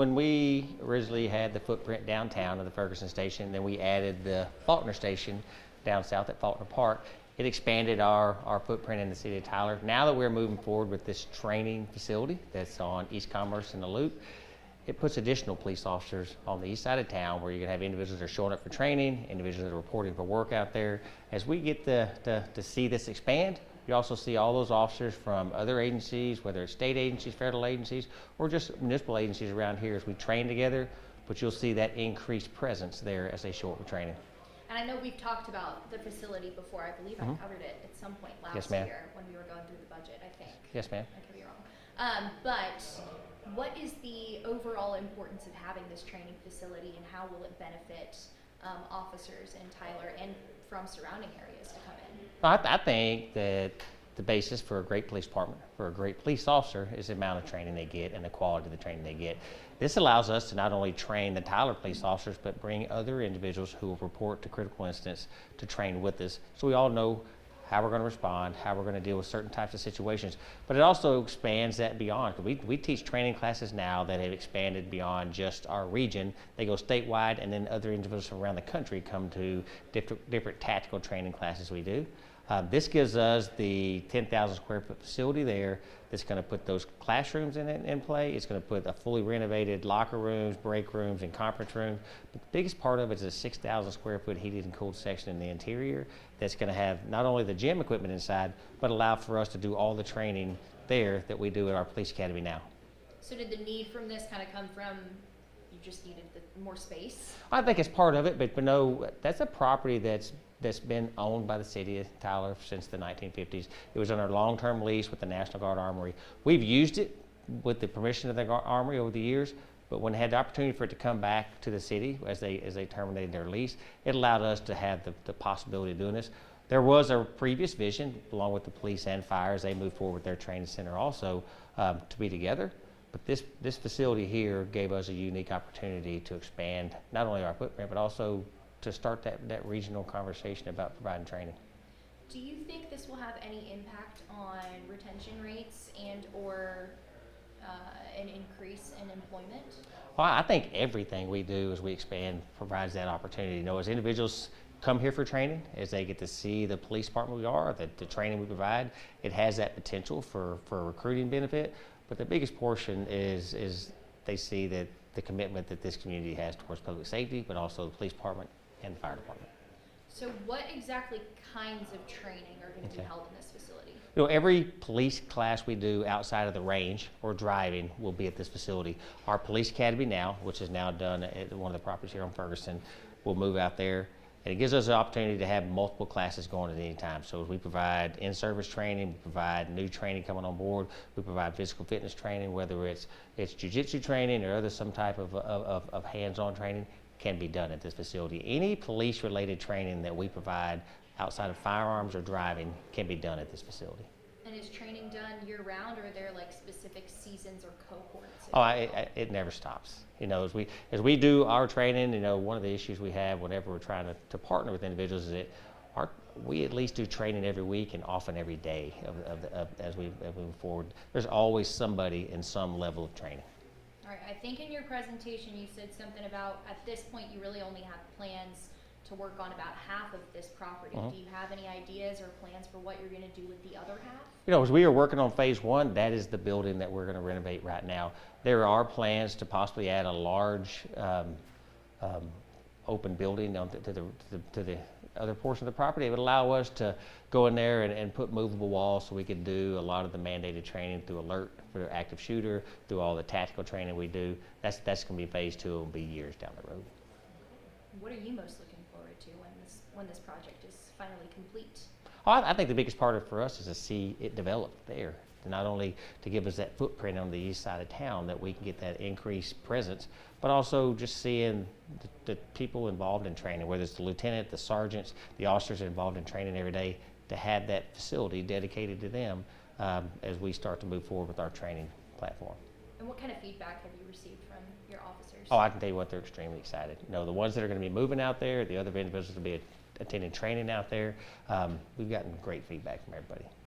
when we originally had the footprint downtown of the Ferguson station, then we added the Faulkner station down south at Faulkner Park, it expanded our footprint in the city of Tyler. Now that we're moving forward with this training facility that's on East Commerce and the Loop, it puts additional police officers on the east side of town where you're going to have individuals that are showing up for training, individuals that are reporting for work out there. As we get to see this expand, you also see all those officers from other agencies, whether it's state agencies, federal agencies, or just municipal agencies around here as we train together, but you'll see that increased presence there as they show up for training. And I know we've talked about the facility before. I believe I covered it at some point last year when we were going through the budget, I think. Yes, ma'am. I could be wrong. But what is the overall importance of having this training facility, and how will it benefit officers in Tyler and from surrounding areas to come in? I think that the basis for a great police department, for a great police officer, is the amount of training they get and the quality of the training they get. This allows us to not only train the Tyler police officers, but bring other individuals who will report to critical incidents to train with us, so we all know how we're going to respond, how we're going to deal with certain types of situations. But it also expands that beyond. We teach training classes now that have expanded beyond just our region. They go statewide, and then other individuals from around the country come to different tactical training classes we do. This gives us the 10,000 square foot facility there that's going to put those classrooms in play. It's going to put a fully renovated locker rooms, break rooms, and conference rooms. But the biggest part of it is a 6,000 square foot heated and cooled section in the interior that's going to have not only the gym equipment inside, but allow for us to do all the training there that we do at our police academy now. So did the need from this kind of come from you just needed more space? I think it's part of it, but no, that's a property that's been owned by the city of Tyler since the 1950s. It was under a long-term lease with the National Guard Armory. We've used it with the permission of the Armory over the years, but when they had the opportunity for it to come back to the city as they terminated their lease, it allowed us to have the possibility of doing this. There was a previous vision, along with the police and fire, as they moved forward with their training center also, to be together. But this facility here gave us a unique opportunity to expand not only our footprint, but also to start that regional conversation about providing training. Do you think this will have any impact on retention rates and or an increase in employment? Well, I think everything we do as we expand provides that opportunity. You know, as individuals come here for training, as they get to see the police department we are, the training we provide, it has that potential for recruiting benefit. But the biggest portion is they see that the commitment that this community has towards public safety, but also the police department and the fire department. So what exactly kinds of training are going to be held in this facility? You know, every police class we do outside of the range or driving will be at this facility. Our police academy now, which is now done at one of the properties here on Ferguson, will move out there. And it gives us the opportunity to have multiple classes going at any time. So we provide in-service training, we provide new training coming on board, we provide physical fitness training, whether it's jiu-jitsu training or some type of hands-on training can be done at this facility. Any police-related training that we provide outside of firearms or driving can be done at this facility. And is training done year-round, or are there like specific seasons or cohorts? Oh, it never stops. You know, as we do our training, you know, one of the issues we have whenever we're trying to partner with individuals is that we at least do training every week and often every day as we move forward. There's always somebody in some level of training. All right, I think in your presentation you said something about at this point you really only have plans to work on about half of this property. Do you have any ideas or plans for what you're going to do with the other half? You know, as we are working on phase one, that is the building that we're going to renovate right now. There are plans to possibly add a large open building to the other portion of the property. It would allow us to go in there and put movable walls so we could do a lot of the mandated training through alert for active shooter, through all the tactical training we do. That's going to be phase two. It will be years down the road. What are you most looking forward to when this project is finally complete? Oh, I think the biggest part for us is to see it develop there. Not only to give us that footprint on the east side of town that we can get that increased presence, but also just seeing the people involved in training, whether it's the lieutenant, the sergeants, the officers involved in training every day, to have that facility dedicated to them as we start to move forward with our training platform. And what kind of feedback have you received from your officers? Oh, I can tell you what, they're extremely excited. You know, the ones that are going to be moving out there, the other individuals will be attending training out there. We've gotten great feedback from everybody.